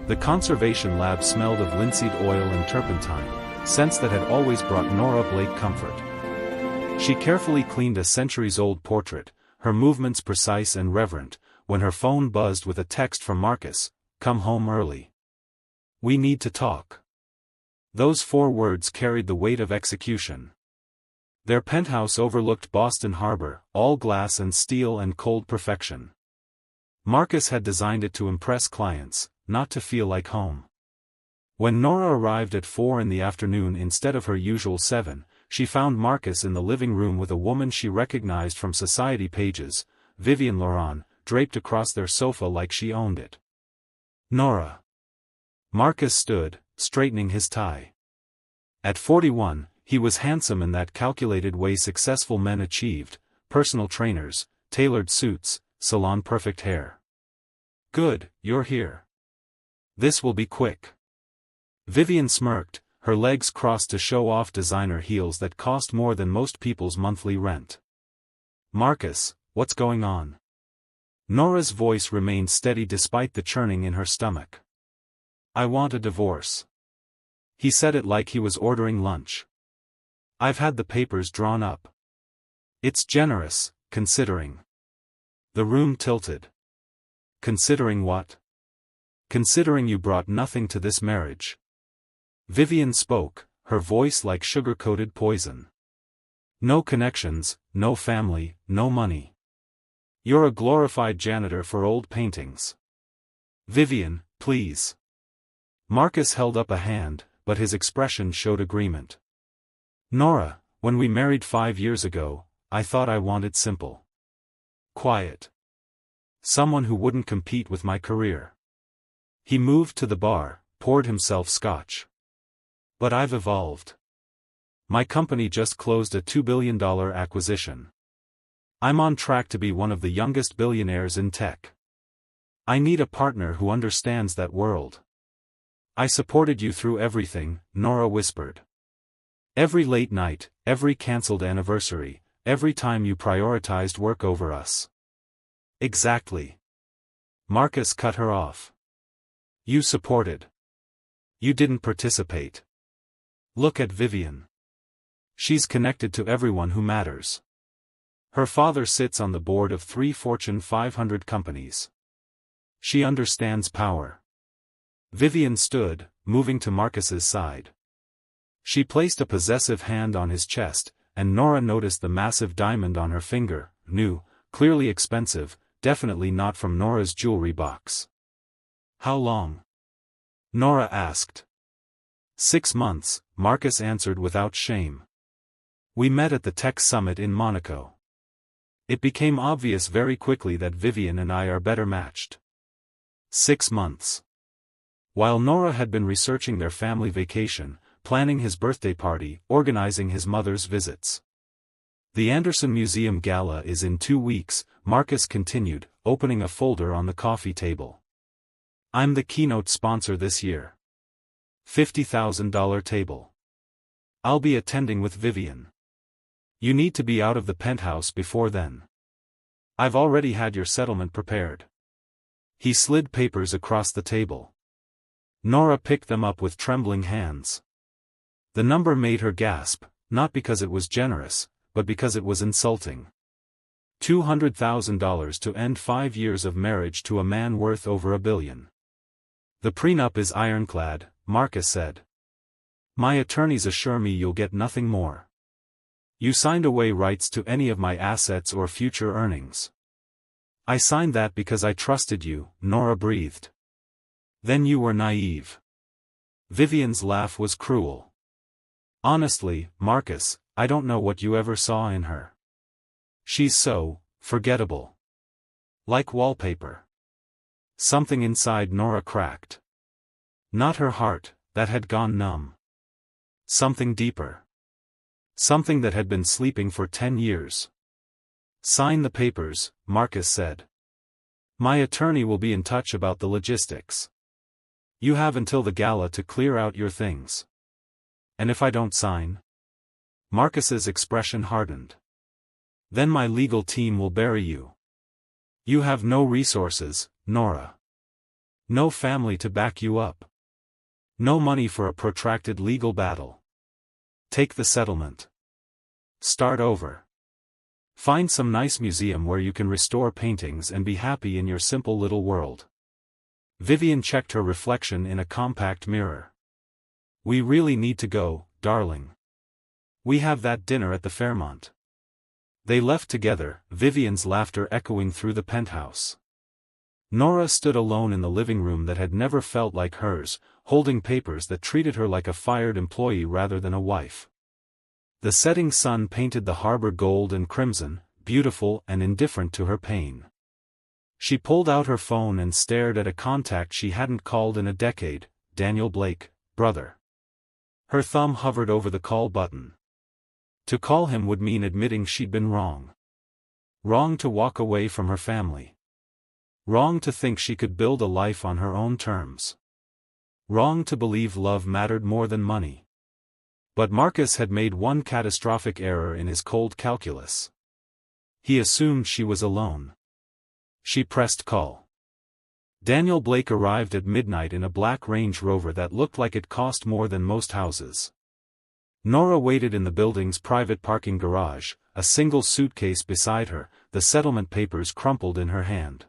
The conservation lab smelled of linseed oil and turpentine, scents that had always brought Nora Blake comfort. She carefully cleaned a centuries-old portrait, her movements precise and reverent, when her phone buzzed with a text from Marcus, "Come home early. We need to talk." Those 4 words carried the weight of execution. Their penthouse overlooked Boston Harbor, all glass and steel and cold perfection. Marcus had designed it to impress clients, not to feel like home. When Nora arrived at 4 in the afternoon instead of her usual 7, she found Marcus in the living room with a woman she recognized from society pages, Vivienne Laurent, draped across their sofa like she owned it. "Nora." Marcus stood, straightening his tie. At 41, he was handsome in that calculated way successful men achieved: personal trainers, tailored suits, salon-perfect hair. "Good, you're here. This will be quick." Vivienne smirked, her legs crossed to show off designer heels that cost more than most people's monthly rent. "Marcus, what's going on?" Nora's voice remained steady despite the churning in her stomach. "I want a divorce." He said it like he was ordering lunch. "I've had the papers drawn up." "It's generous, considering." The room tilted. "Considering what?" "Considering you brought nothing to this marriage." Vivienne spoke, her voice like sugar-coated poison. "No connections, no family, no money. You're a glorified janitor for old paintings." "Vivienne, please." Marcus held up a hand, but his expression showed agreement. "Nora, when we married 5 years ago, I thought I wanted simple. Quiet. Someone who wouldn't compete with my career." He moved to the bar, poured himself scotch. "But I've evolved. My company just closed a $2 billion acquisition. I'm on track to be one of the youngest billionaires in tech. I need a partner who understands that world." "I supported you through everything," Nora whispered. "Every late night, every cancelled anniversary, every time you prioritized work over us." "Exactly." Marcus cut her off. "You supported. You didn't participate. Look at Vivienne. She's connected to everyone who matters. Her father sits on the board of 3 Fortune 500 companies. She understands power." Vivienne stood, moving to Marcus's side. She placed a possessive hand on his chest, and Nora noticed the massive diamond on her finger, new, clearly expensive, definitely not from Nora's jewelry box. "How long?" Nora asked. 6 months, Marcus answered without shame. "We met at the tech summit in Monaco. It became obvious very quickly that Vivienne and I are better matched." 6 months. While Nora had been researching their family vacation, planning his birthday party, organizing his mother's visits. "The Anderson Museum Gala is in 2 weeks, Marcus continued, opening a folder on the coffee table. "I'm the keynote sponsor this year. $50,000 table. I'll be attending with Vivienne. You need to be out of the penthouse before then. I've already had your settlement prepared." He slid papers across the table. Nora picked them up with trembling hands. The number made her gasp, not because it was generous, but because it was insulting. $200,000 to end 5 years of marriage to a man worth over $1 billion. "The prenup is ironclad," Marcus said. "My attorneys assure me you'll get nothing more. You signed away rights to any of my assets or future earnings." "I signed that because I trusted you," Nora breathed. "Then you were naive." Vivienne's laugh was cruel. "Honestly, Marcus, I don't know what you ever saw in her. She's so forgettable. Like wallpaper." Something inside Nora cracked. Not her heart, that had gone numb. Something deeper. Something that had been sleeping for 10 years. "Sign the papers," Marcus said. "My attorney will be in touch about the logistics. You have until the gala to clear out your things." "And if I don't sign?" Marcus's expression hardened. "Then my legal team will bury you. You have no resources, Nora." No family to back you up. No money for a protracted legal battle. Take the settlement. Start over. Find some nice museum where you can restore paintings and be happy in your simple little world. Vivian checked her reflection in a compact mirror. We really need to go, darling. We have that dinner at the Fairmont. They left together, Vivian's laughter echoing through the penthouse. Nora stood alone in the living room that had never felt like hers, holding papers that treated her like a fired employee rather than a wife. The setting sun painted the harbor gold and crimson, beautiful and indifferent to her pain. She pulled out her phone and stared at a contact she hadn't called in a decade, Daniel Blake, brother. Her thumb hovered over the call button. To call him would mean admitting she'd been wrong. Wrong to walk away from her family. Wrong to think she could build a life on her own terms. Wrong to believe love mattered more than money. But Marcus had made one catastrophic error in his cold calculus. He assumed she was alone. She pressed call. Daniel Blake arrived at midnight in a black Range Rover that looked like it cost more than most houses. Nora waited in the building's private parking garage, a single suitcase beside her, the settlement papers crumpled in her hand.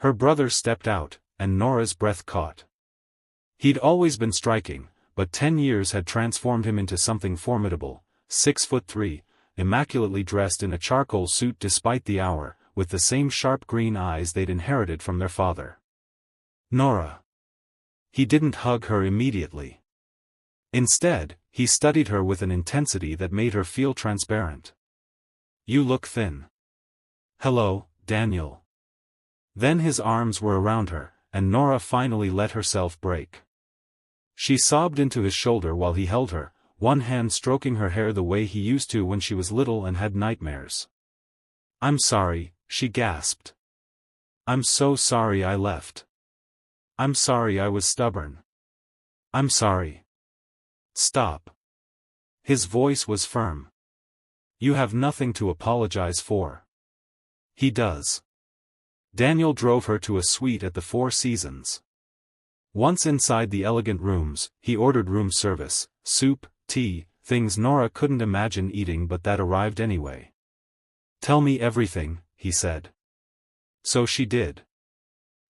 Her brother stepped out, and Nora's breath caught. He'd always been striking, but 10 years had transformed him into something formidable, 6'3", immaculately dressed in a charcoal suit despite the hour, with the same sharp green eyes they'd inherited from their father. Nora. He didn't hug her immediately. Instead, he studied her with an intensity that made her feel transparent. You look thin. Hello, Daniel. Then his arms were around her, and Nora finally let herself break. She sobbed into his shoulder while he held her, one hand stroking her hair the way he used to when she was little and had nightmares. I'm sorry, she gasped. I'm so sorry I left. I'm sorry I was stubborn. I'm sorry. Stop. His voice was firm. You have nothing to apologize for. He does. Daniel drove her to a suite at the Four Seasons. Once inside the elegant rooms, he ordered room service, soup, tea, things Nora couldn't imagine eating but that arrived anyway. Tell me everything, he said. So she did.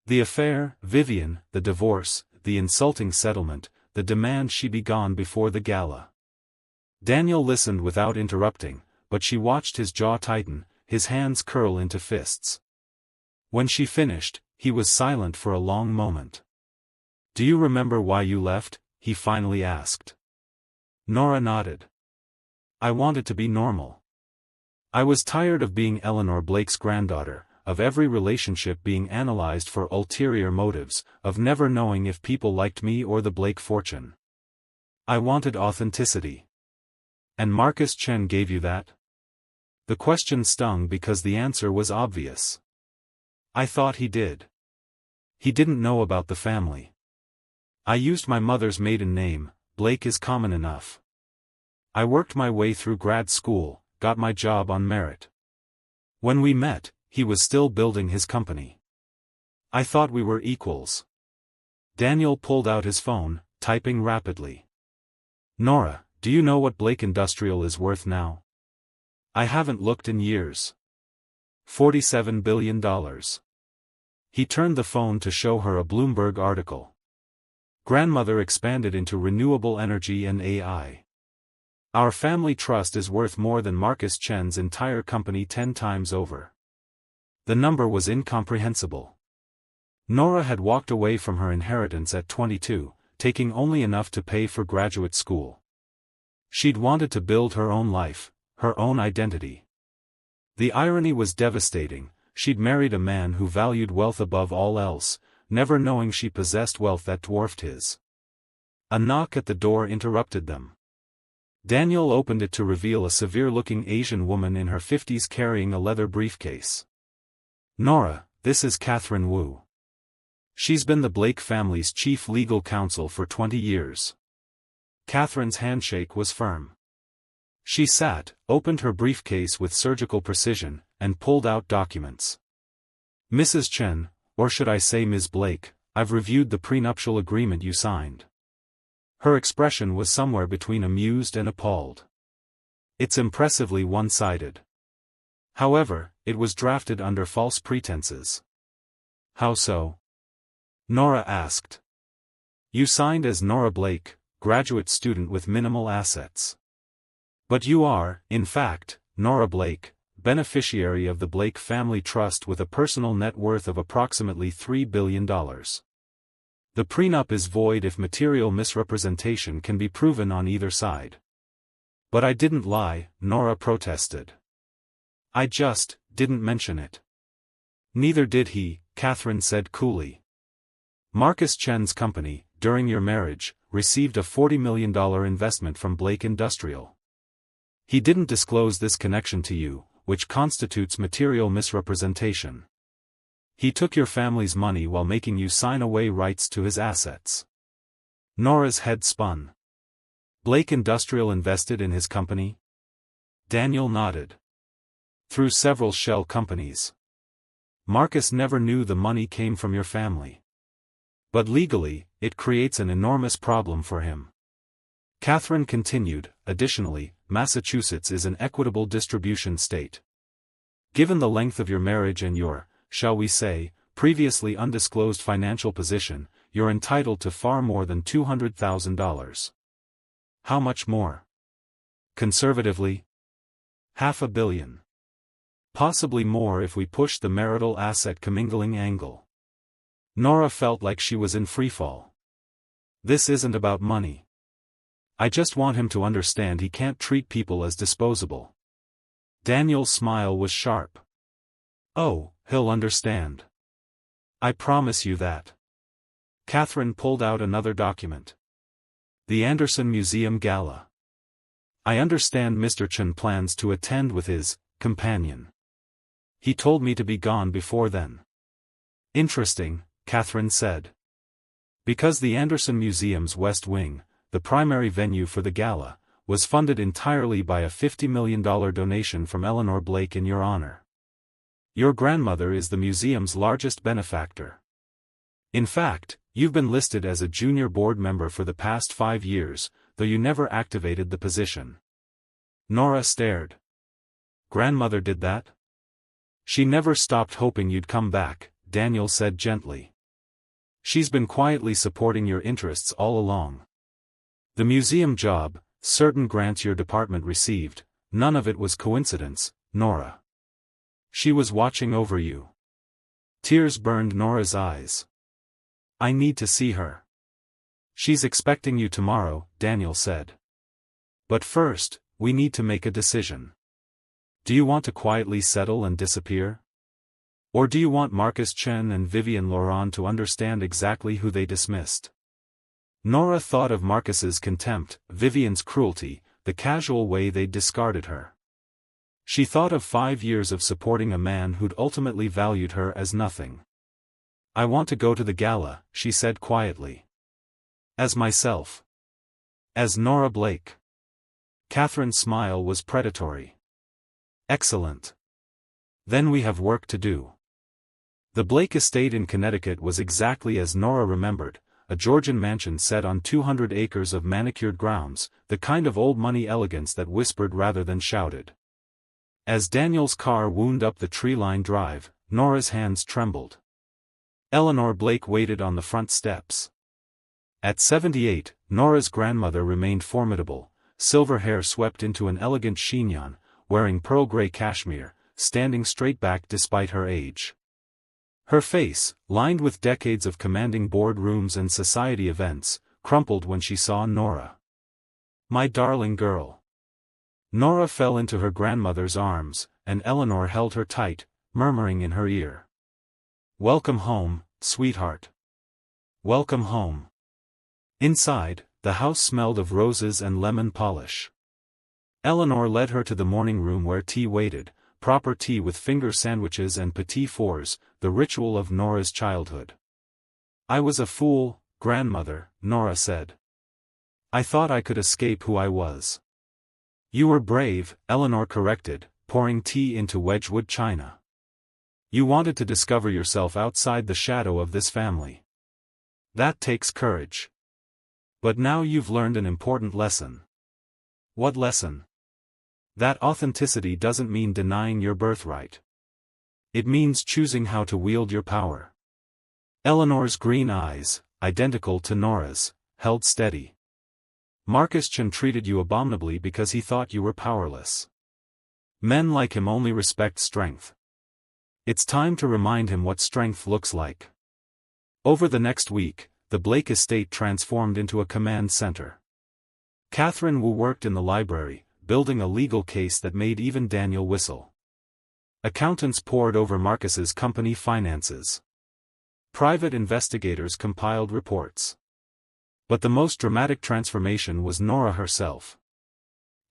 The affair, Vivian, the divorce, the insulting settlement, the demand she be gone before the gala. Daniel listened without interrupting, but she watched his jaw tighten, his hands curl into fists. When she finished, he was silent for a long moment. Do you remember why you left? He finally asked. Nora nodded. I wanted to be normal. I was tired of being Eleanor Blake's granddaughter, of every relationship being analyzed for ulterior motives, of never knowing if people liked me or the Blake fortune. I wanted authenticity. And Marcus Chen gave you that? The question stung because the answer was obvious. I thought he did. He didn't know about the family. I used my mother's maiden name, Blake is common enough. I worked my way through grad school, got my job on merit. When we met, he was still building his company. I thought we were equals. Daniel pulled out his phone, typing rapidly. Nora, do you know what Blake Industrial is worth now? I haven't looked in years. $47 billion. He turned the phone to show her a Bloomberg article. Grandmother expanded into renewable energy and AI. Our family trust is worth more than Marcus Chen's entire company 10 times over. The number was incomprehensible. Nora had walked away from her inheritance at 22, taking only enough to pay for graduate school. She'd wanted to build her own life, her own identity. The irony was devastating. She'd married a man who valued wealth above all else, never knowing she possessed wealth that dwarfed his. A knock at the door interrupted them. Daniel opened it to reveal a severe-looking Asian woman in her 50s carrying a leather briefcase. Nora, this is Catherine Wu. She's been the Blake family's chief legal counsel for 20 years. Catherine's handshake was firm. She sat, opened her briefcase with surgical precision, and pulled out documents. Mrs. Chen, or should I say Ms. Blake, I've reviewed the prenuptial agreement you signed. Her expression was somewhere between amused and appalled. It's impressively one-sided. However, it was drafted under false pretenses. How so? Nora asked. You signed as Nora Blake, graduate student with minimal assets. But you are, in fact, Nora Blake, beneficiary of the Blake Family Trust with a personal net worth of approximately $3 billion. The prenup is void if material misrepresentation can be proven on either side. But I didn't lie, Nora protested. I just didn't mention it. Neither did he, Catherine said coolly. Marcus Chen's company, during your marriage, received a $40 million investment from Blake Industrial. He didn't disclose this connection to you, which constitutes material misrepresentation. He took your family's money while making you sign away rights to his assets. Nora's head spun. Blake Industrial invested in his company? Daniel nodded. Through several shell companies. Marcus never knew the money came from your family. But legally, it creates an enormous problem for him. Catherine continued, additionally, Massachusetts is an equitable distribution state. Given the length of your marriage and your, shall we say, previously undisclosed financial position, you're entitled to far more than $200,000. How much more? Conservatively? $500 million. Possibly more if we push the marital asset commingling angle. Nora felt like she was in freefall. This isn't about money. I just want him to understand he can't treat people as disposable. Daniel's smile was sharp. Oh, he'll understand. I promise you that. Catherine pulled out another document. The Anderson Museum Gala. I understand Mr. Chen plans to attend with his companion. He told me to be gone before then. Interesting, Catherine said. Because the Anderson Museum's West Wing, the primary venue for the gala, was funded entirely by a $50 million donation from Eleanor Blake in your honor. Your grandmother is the museum's largest benefactor. In fact, you've been listed as a junior board member for the past 5 years, though you never activated the position. Nora stared. Grandmother did that? She never stopped hoping you'd come back, Daniel said gently. She's been quietly supporting your interests all along. The museum job, certain grants your department received, none of it was coincidence, Nora. She was watching over you. Tears burned Nora's eyes. I need to see her. She's expecting you tomorrow, Daniel said. But first, we need to make a decision. Do you want to quietly settle and disappear? Or do you want Marcus Chen and Vivian Laurent to understand exactly who they dismissed? Nora thought of Marcus's contempt, Vivian's cruelty, the casual way they'd discarded her. She thought of 5 years of supporting a man who'd ultimately valued her as nothing. I want to go to the gala, she said quietly. As myself. As Nora Blake. Catherine's smile was predatory. Excellent. Then we have work to do. The Blake estate in Connecticut was exactly as Nora remembered, a Georgian mansion set on 200 acres of manicured grounds, the kind of old-money elegance that whispered rather than shouted. As Daniel's car wound up the tree-lined drive, Nora's hands trembled. Eleanor Blake waited on the front steps. At 78, Nora's grandmother remained formidable, silver hair swept into an elegant chignon, wearing pearl-gray cashmere, standing straight back despite her age. Her face, lined with decades of commanding boardrooms and society events, crumpled when she saw Nora. My darling girl. Nora fell into her grandmother's arms, and Eleanor held her tight, murmuring in her ear. Welcome home, sweetheart. Welcome home. Inside, the house smelled of roses and lemon polish. Eleanor led her to the morning room where tea waited, proper tea with finger sandwiches and petit fours, the ritual of Nora's childhood. I was a fool, grandmother, Nora said. I thought I could escape who I was. You were brave, Eleanor corrected, pouring tea into Wedgwood china. You wanted to discover yourself outside the shadow of this family. That takes courage. But now you've learned an important lesson. What lesson? That authenticity doesn't mean denying your birthright. It means choosing how to wield your power. Eleanor's green eyes, identical to Nora's, held steady. Marcus Chen treated you abominably because he thought you were powerless. Men like him only respect strength. It's time to remind him what strength looks like. Over the next week, the Blake estate transformed into a command center. Catherine Wu worked in the library, building a legal case that made even Daniel whistle. Accountants pored over Marcus's company finances. Private investigators compiled reports. But the most dramatic transformation was Nora herself.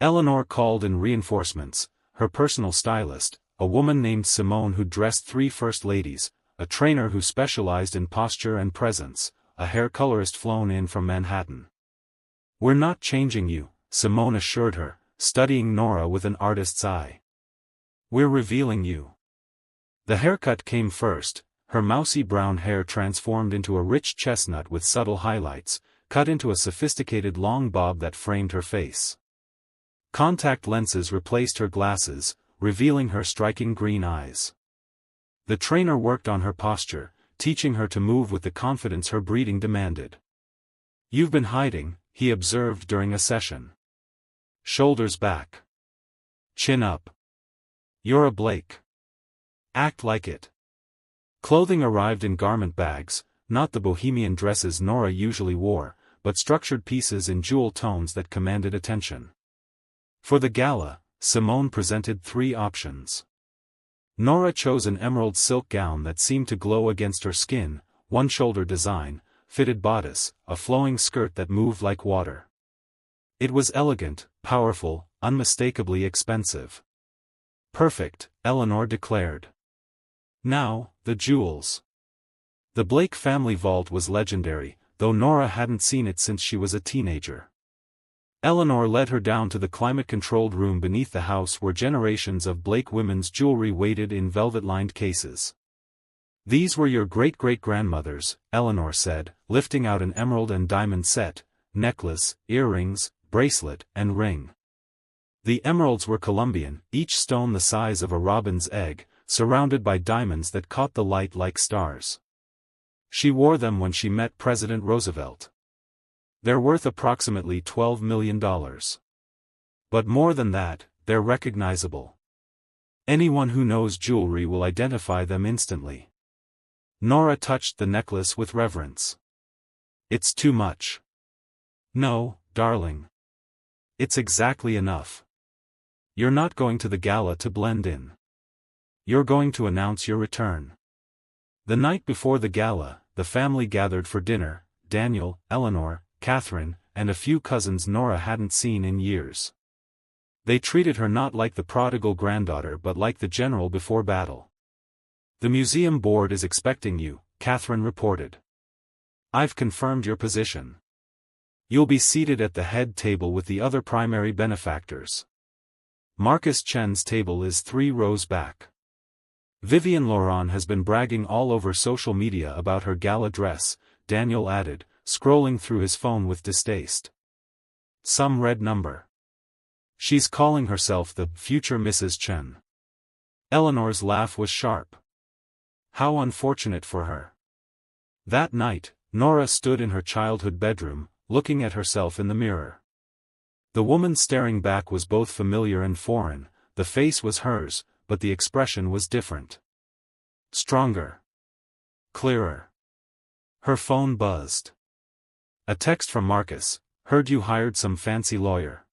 Eleanor called in reinforcements, her personal stylist, a woman named Simone who dressed 3 first ladies, a trainer who specialized in posture and presence, a hair colorist flown in from Manhattan. "We're not changing you," Simone assured her, studying Nora with an artist's eye. "We're revealing you." The haircut came first, her mousy brown hair transformed into a rich chestnut with subtle highlights, cut into a sophisticated long bob that framed her face. Contact lenses replaced her glasses, revealing her striking green eyes. The trainer worked on her posture, teaching her to move with the confidence her breeding demanded. "You've been hiding," he observed during a session. "Shoulders back. Chin up. You're a Blake. Act like it." Clothing arrived in garment bags, not the bohemian dresses Nora usually wore, but structured pieces in jewel tones that commanded attention. For the gala, Simone presented 3 options. Nora chose an emerald silk gown that seemed to glow against her skin, one-shoulder design, fitted bodice, a flowing skirt that moved like water. It was elegant, powerful, unmistakably expensive. "Perfect," Eleanor declared. Now, the jewels. The Blake family vault was legendary, though Nora hadn't seen it since she was a teenager. Eleanor led her down to the climate-controlled room beneath the house where generations of Blake women's jewelry waited in velvet-lined cases. "These were your great-great-grandmother's," Eleanor said, lifting out an emerald and diamond set, necklace, earrings, bracelet, and ring. The emeralds were Colombian, each stone the size of a robin's egg, surrounded by diamonds that caught the light like stars. She wore them when she met President Roosevelt. They're worth approximately $12 million. But more than that, they're recognizable. Anyone who knows jewelry will identify them instantly. Nora touched the necklace with reverence. "It's too much." "No, darling. It's exactly enough. You're not going to the gala to blend in. You're going to announce your return." The night before the gala, the family gathered for dinner, Daniel, Eleanor, Catherine, and a few cousins Nora hadn't seen in years. They treated her not like the prodigal granddaughter but like the general before battle. "The museum board is expecting you," Catherine reported. "I've confirmed your position. You'll be seated at the head table with the other primary benefactors. Marcus Chen's table is 3 rows back. Vivian Laurent has been bragging all over social media about her gala dress," Daniel added, scrolling through his phone with distaste. "Some red number. She's calling herself the future Mrs. Chen." Eleanor's laugh was sharp. How unfortunate for her. That night, Nora stood in her childhood bedroom, looking at herself in the mirror. The woman staring back was both familiar and foreign, the face was hers, but the expression was different. Stronger. Clearer. Her phone buzzed. A text from Marcus: "Heard you hired some fancy lawyer.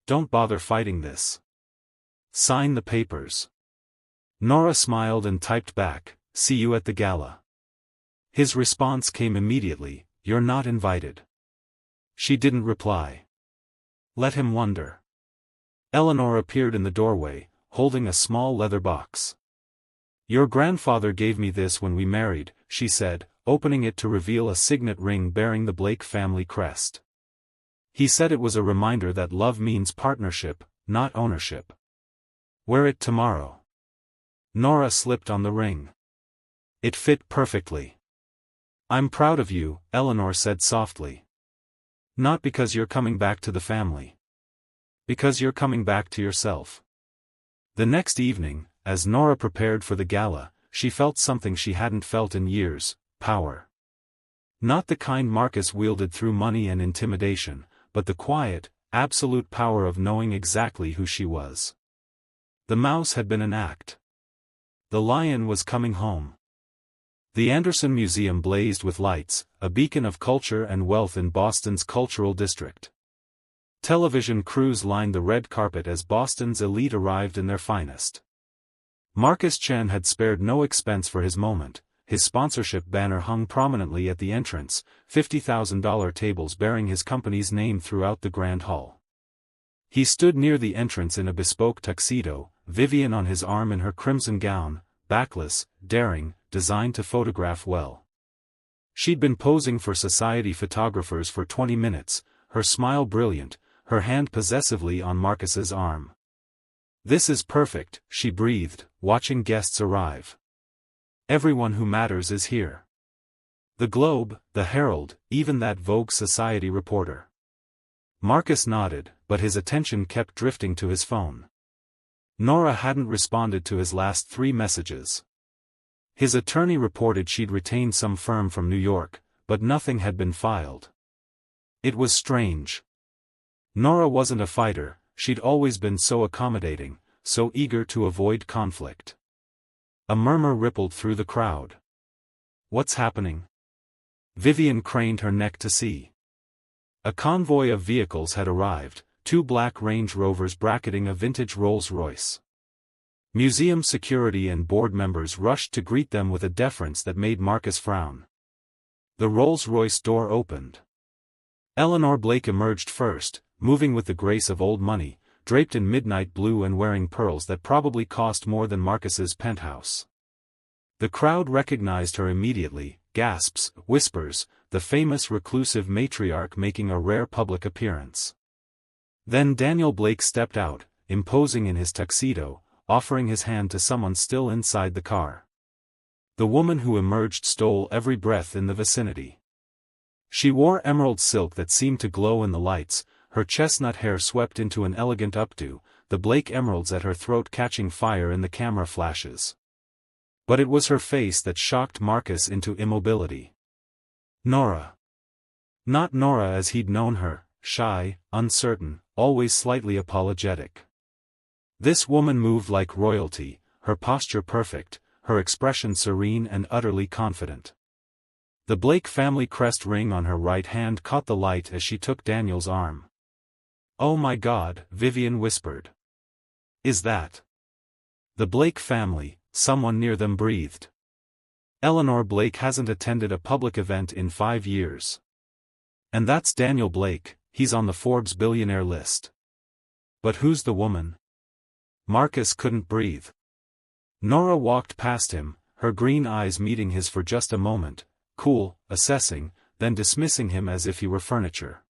Don't bother fighting this. Sign the papers." Nora smiled and typed back, "See you at the gala." His response came immediately: "You're not invited." She didn't reply. Let him wonder. Eleanor appeared in the doorway, holding a small leather box. "Your grandfather gave me this when we married," she said, opening it to reveal a signet ring bearing the Blake family crest. "He said it was a reminder that love means partnership, not ownership. Wear it tomorrow." Nora slipped on the ring. It fit perfectly. I'm proud of you, Eleanor said softly. Not because you're coming back to the family. Because you're coming back to yourself. The next evening, as Nora prepared for the gala, she felt something she hadn't felt in years: power. Not the kind Marcus wielded through money and intimidation, but the quiet, absolute power of knowing exactly who she was. The mouse had been an act. The lion was coming home. The Anderson Museum blazed with lights, a beacon of culture and wealth in Boston's cultural district. Television crews lined the red carpet as Boston's elite arrived in their finest. Marcus Chen had spared no expense for his moment. His sponsorship banner hung prominently at the entrance, $50,000 tables bearing his company's name throughout the grand hall. He stood near the entrance in a bespoke tuxedo, Vivian on his arm in her crimson gown, backless, daring, designed to photograph well. She'd been posing for society photographers for 20 minutes, her smile brilliant, her hand possessively on Marcus's arm. "This is perfect," she breathed, watching guests arrive. "Everyone who matters is here. The Globe, the Herald, even that Vogue Society reporter." Marcus nodded, but his attention kept drifting to his phone. Nora hadn't responded to his last 3 messages. His attorney reported she'd retained some firm from New York, but nothing had been filed. It was strange. Nora wasn't a fighter, she'd always been so accommodating, so eager to avoid conflict. A murmur rippled through the crowd. "What's happening?" Vivian craned her neck to see. A convoy of vehicles had arrived, 2 black Range Rovers bracketing a vintage Rolls-Royce. Museum security and board members rushed to greet them with a deference that made Marcus frown. The Rolls-Royce door opened. Eleanor Blake emerged first, moving with the grace of old money, draped in midnight blue and wearing pearls that probably cost more than Marcus's penthouse. The crowd recognized her immediately, gasps, whispers, the famous reclusive matriarch making a rare public appearance. Then Daniel Blake stepped out, imposing in his tuxedo, offering his hand to someone still inside the car. The woman who emerged stole every breath in the vicinity. She wore emerald silk that seemed to glow in the lights, her chestnut hair swept into an elegant updo, the Blake emeralds at her throat catching fire in the camera flashes. But it was her face that shocked Marcus into immobility. Nora. Not Nora as he'd known her, shy, uncertain, always slightly apologetic. This woman moved like royalty, her posture perfect, her expression serene and utterly confident. The Blake family crest ring on her right hand caught the light as she took Daniel's arm. "Oh my God," Vivian whispered. "Is that the Blake family?" someone near them breathed. "Eleanor Blake hasn't attended a public event in 5 years. And that's Daniel Blake, he's on the Forbes billionaire list. But who's the woman?" Marcus couldn't breathe. Nora walked past him, her green eyes meeting his for just a moment, cool, assessing, then dismissing him as if he were furniture.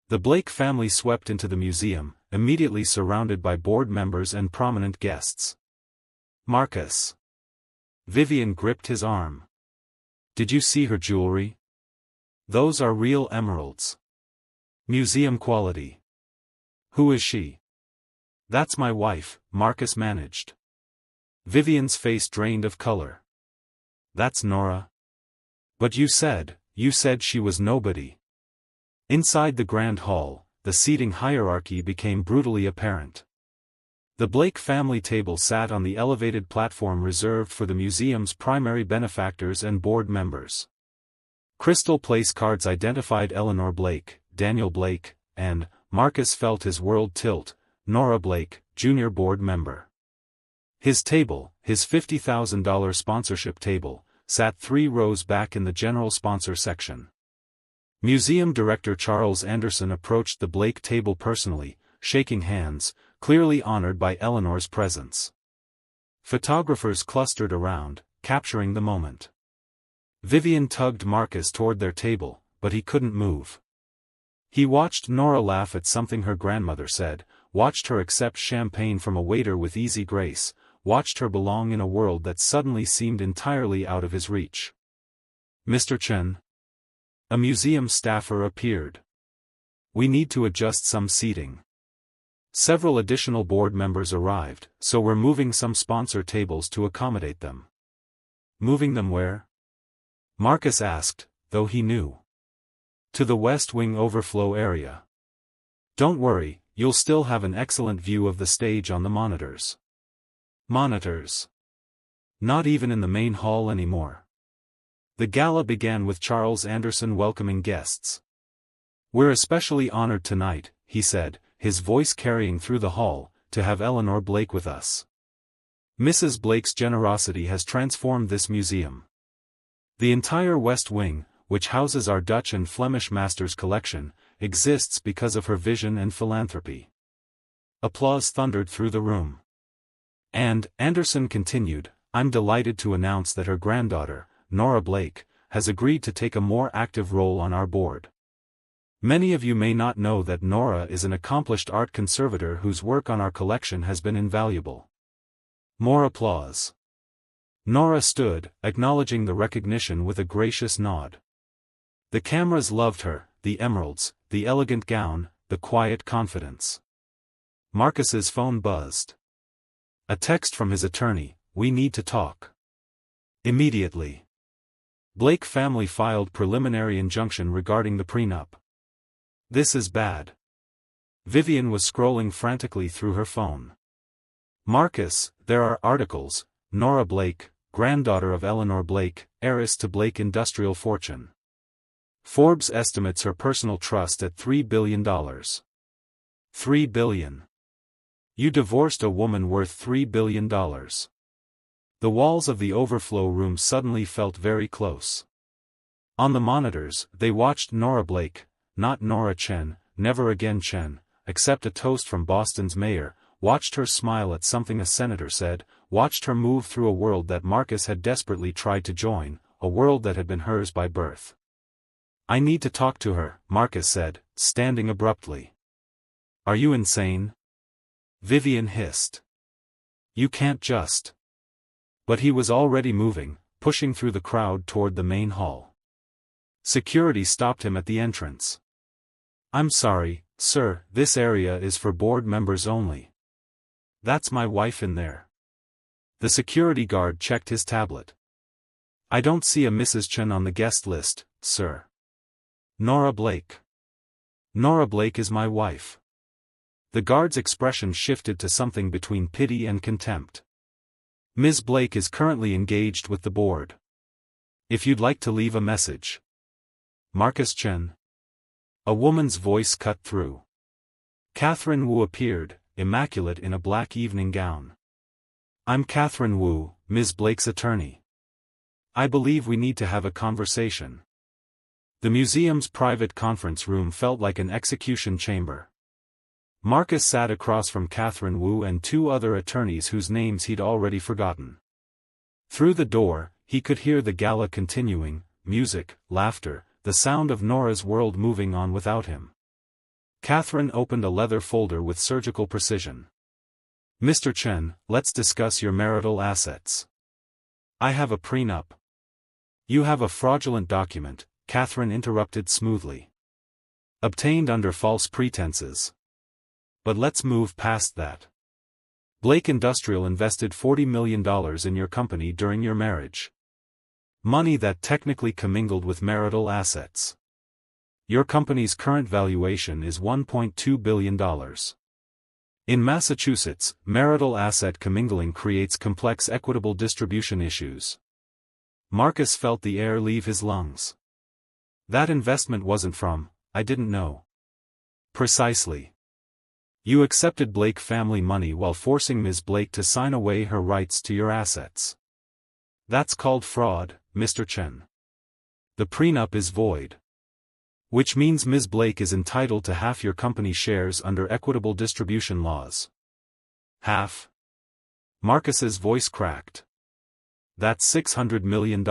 The Blake family swept into the museum, immediately surrounded by board members and prominent guests. "Marcus." Vivian gripped his arm. "Did you see her jewelry? Those are real emeralds. Museum quality." "Who is she?" "That's my wife," Marcus managed. Vivian's face drained of color. "That's Nora?" "But you said she was nobody." Inside the grand hall, the seating hierarchy became brutally apparent. The Blake family table sat on the elevated platform reserved for the museum's primary benefactors and board members. Crystal place cards identified Eleanor Blake, Daniel Blake, and, Marcus felt his world tilt, Nora Blake, junior board member. His table, his $50,000 sponsorship table, sat 3 rows back in the general sponsor section. Museum director Charles Anderson approached the Blake table personally, shaking hands, clearly honored by Eleanor's presence. Photographers clustered around, capturing the moment. Vivian tugged Marcus toward their table, but he couldn't move. He watched Nora laugh at something her grandmother said, watched her accept champagne from a waiter with easy grace, watched her belong in a world that suddenly seemed entirely out of his reach. Mr. Chen? A museum staffer appeared. We need to adjust some seating. Several additional board members arrived, so we're moving some sponsor tables to accommodate them. Moving them where? Marcus asked, though he knew. To the West Wing overflow area. Don't worry, you'll still have an excellent view of the stage on the monitors. Monitors. Not even in the main hall anymore. The gala began with Charles Anderson welcoming guests. We're especially honored tonight, he said, his voice carrying through the hall, to have Eleanor Blake with us. Mrs. Blake's generosity has transformed this museum. The entire West Wing, which houses our Dutch and Flemish masters collection, exists because of her vision and philanthropy. Applause thundered through the room. And, Anderson continued, I'm delighted to announce that her granddaughter, Nora Blake, has agreed to take a more active role on our board. Many of you may not know that Nora is an accomplished art conservator whose work on our collection has been invaluable. More applause. Nora stood, acknowledging the recognition with a gracious nod. The cameras loved her, the emeralds, the elegant gown, the quiet confidence. Marcus's phone buzzed. A text from his attorney, we need to talk. Immediately. Blake family filed preliminary injunction regarding the prenup. This is bad. Vivian was scrolling frantically through her phone. Marcus, there are articles, Nora Blake, granddaughter of Eleanor Blake, heiress to Blake industrial fortune. Forbes estimates her personal trust at $3 billion. $3 billion. You divorced a woman worth $3 billion. The walls of the overflow room suddenly felt very close. On the monitors, they watched Nora Blake, not Nora Chen, never again Chen, accept a toast from Boston's mayor, watched her smile at something a senator said, watched her move through a world that Marcus had desperately tried to join, a world that had been hers by birth. I need to talk to her, Marcus said, standing abruptly. Are you insane? Vivian hissed. You can't just. But he was already moving, pushing through the crowd toward the main hall. Security stopped him at the entrance. I'm sorry, sir, this area is for board members only. That's my wife in there. The security guard checked his tablet. I don't see a Mrs. Chen on the guest list, sir. Nora Blake. Nora Blake is my wife. The guard's expression shifted to something between pity and contempt. Ms. Blake is currently engaged with the board. If you'd like to leave a message. Marcus Chen. A woman's voice cut through. Catherine Wu appeared, immaculate in a black evening gown. I'm Catherine Wu, Ms. Blake's attorney. I believe we need to have a conversation. The museum's private conference room felt like an execution chamber. Marcus sat across from Catherine Wu and two other attorneys whose names he'd already forgotten. Through the door, he could hear the gala continuing, music, laughter, the sound of Nora's world moving on without him. Catherine opened a leather folder with surgical precision. Mr. Chen, let's discuss your marital assets. I have a prenup. You have a fraudulent document, Catherine interrupted smoothly. Obtained under false pretenses. But let's move past that. Blake Industrial invested $40 million in your company during your marriage. Money that technically commingled with marital assets. Your company's current valuation is $1.2 billion. In Massachusetts, marital asset commingling creates complex equitable distribution issues. Marcus felt the air leave his lungs. That investment wasn't from, I didn't know. Precisely. You accepted Blake family money while forcing Ms. Blake to sign away her rights to your assets. That's called fraud, Mr. Chen. The prenup is void. Which means Ms. Blake is entitled to half your company shares under equitable distribution laws. Half? Marcus's voice cracked. That's $600 million.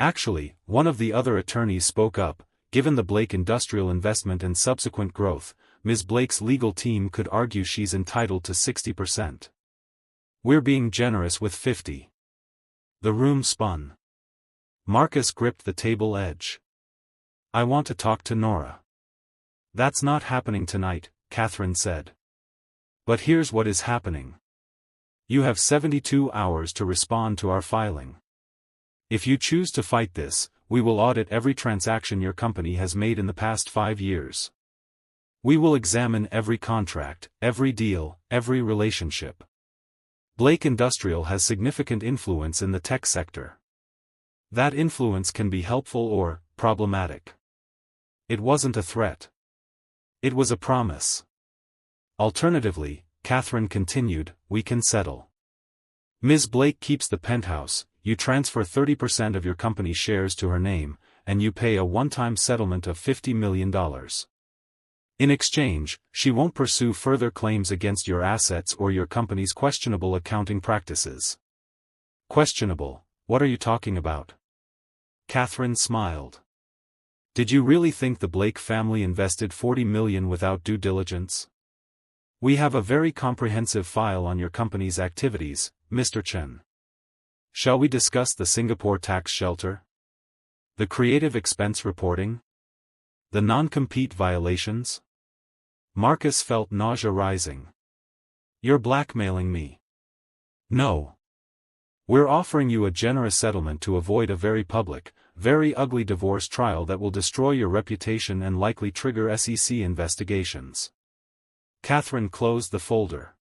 Actually, one of the other attorneys spoke up, given the Blake industrial investment and subsequent growth, Ms. Blake's legal team could argue she's entitled to 60%. We're being generous with 50%. The room spun. Marcus gripped the table edge. I want to talk to Nora. That's not happening tonight, Catherine said. But here's what is happening. You have 72 hours to respond to our filing. If you choose to fight this, we will audit every transaction your company has made in the past 5 years. We will examine every contract, every deal, every relationship. Blake Industrial has significant influence in the tech sector. That influence can be helpful or problematic. It wasn't a threat. It was a promise. Alternatively, Catherine continued, we can settle. Ms. Blake keeps the penthouse, you transfer 30% of your company's shares to her name, and you pay a one-time settlement of $50 million. In exchange, she won't pursue further claims against your assets or your company's questionable accounting practices. Questionable, what are you talking about? Catherine smiled. Did you really think the Blake family invested $40 million without due diligence? We have a very comprehensive file on your company's activities, Mr. Chen. Shall we discuss the Singapore tax shelter? The creative expense reporting? The non-compete violations? Marcus felt nausea rising. You're blackmailing me. No. We're offering you a generous settlement to avoid a very public, very ugly divorce trial that will destroy your reputation and likely trigger SEC investigations. Catherine closed the folder.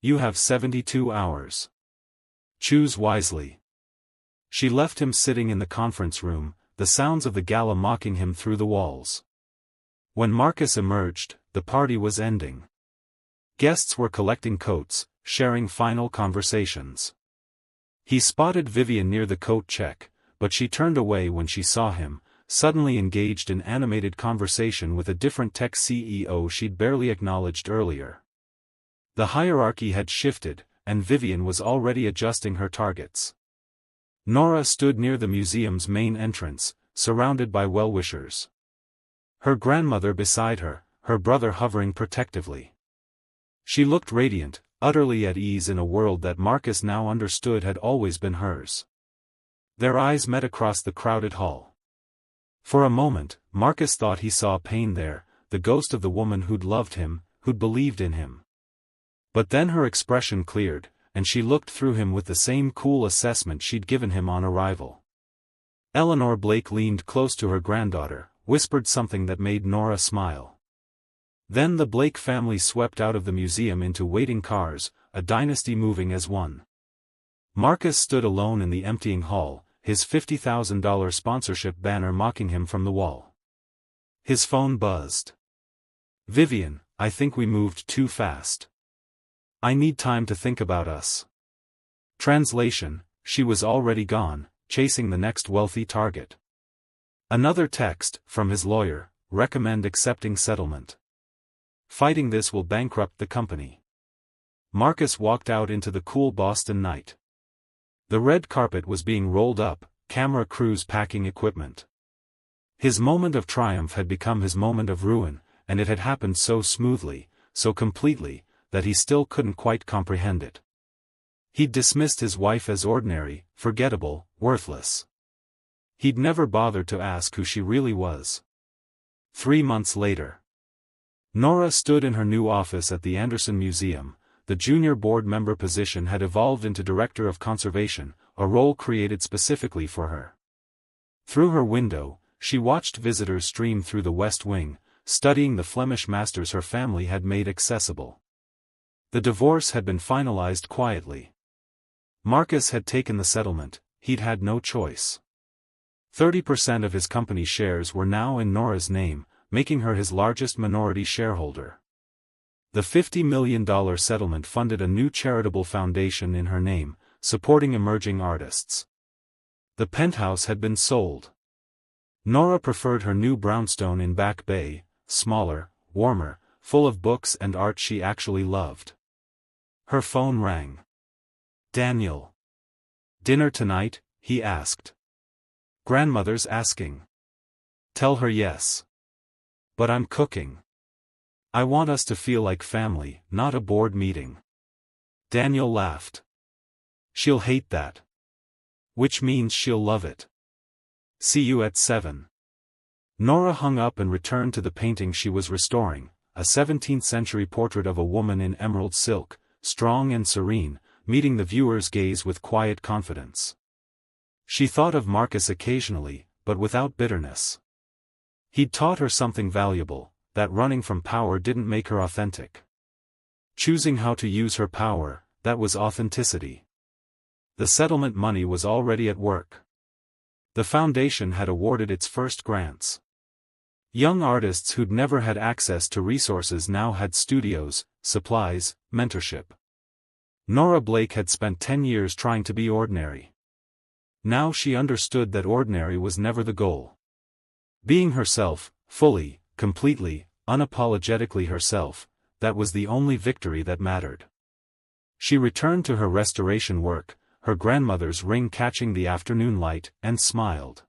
You have 72 hours. Choose wisely. She left him sitting in the conference room, the sounds of the gala mocking him through the walls. When Marcus emerged, the party was ending. Guests were collecting coats, sharing final conversations. He spotted Vivian near the coat check, but she turned away when she saw him, suddenly engaged in animated conversation with a different tech CEO she'd barely acknowledged earlier. The hierarchy had shifted, and Vivian was already adjusting her targets. Nora stood near the museum's main entrance, surrounded by well-wishers. Her grandmother beside her, her brother hovering protectively. She looked radiant, utterly at ease in a world that Marcus now understood had always been hers. Their eyes met across the crowded hall. For a moment, Marcus thought he saw pain there, the ghost of the woman who'd loved him, who'd believed in him. But then her expression cleared, and she looked through him with the same cool assessment she'd given him on arrival. Eleanor Blake leaned close to her granddaughter, whispered something that made Nora smile. Then the Blake family swept out of the museum into waiting cars, a dynasty moving as one. Marcus stood alone in the emptying hall, his $50,000 sponsorship banner mocking him from the wall. His phone buzzed. Vivian, I think we moved too fast. I need time to think about us. Translation, she was already gone, chasing the next wealthy target. Another text, from his lawyer, recommend accepting settlement. Fighting this will bankrupt the company. Marcus walked out into the cool Boston night. The red carpet was being rolled up, camera crews packing equipment. His moment of triumph had become his moment of ruin, and it had happened so smoothly, so completely, that he still couldn't quite comprehend it. He'd dismissed his wife as ordinary, forgettable, worthless. He'd never bothered to ask who she really was. 3 months later. Nora stood in her new office at the Anderson Museum. The junior board member position had evolved into director of conservation, a role created specifically for her. Through her window, she watched visitors stream through the West Wing, studying the Flemish masters her family had made accessible. The divorce had been finalized quietly. Marcus had taken the settlement, he'd had no choice. 30% of his company shares were now in Nora's name, making her his largest minority shareholder. The $50 million settlement funded a new charitable foundation in her name, supporting emerging artists. The penthouse had been sold. Nora preferred her new brownstone in Back Bay, smaller, warmer, full of books and art she actually loved. Her phone rang. Daniel. Dinner tonight? He asked. Grandmother's asking. Tell her yes. But I'm cooking. I want us to feel like family, not a board meeting. Daniel laughed. She'll hate that. Which means she'll love it. See you at 7. Nora hung up and returned to the painting she was restoring, a 17th-century portrait of a woman in emerald silk, strong and serene, meeting the viewer's gaze with quiet confidence. She thought of Marcus occasionally, but without bitterness. He'd taught her something valuable, that running from power didn't make her authentic. Choosing how to use her power, that was authenticity. The settlement money was already at work. The foundation had awarded its first grants. Young artists who'd never had access to resources now had studios, supplies, mentorship. Nora Blake had spent 10 years trying to be ordinary. Now she understood that ordinary was never the goal. Being herself, fully, completely, unapologetically herself, that was the only victory that mattered. She returned to her restoration work, her grandmother's ring catching the afternoon light, and smiled.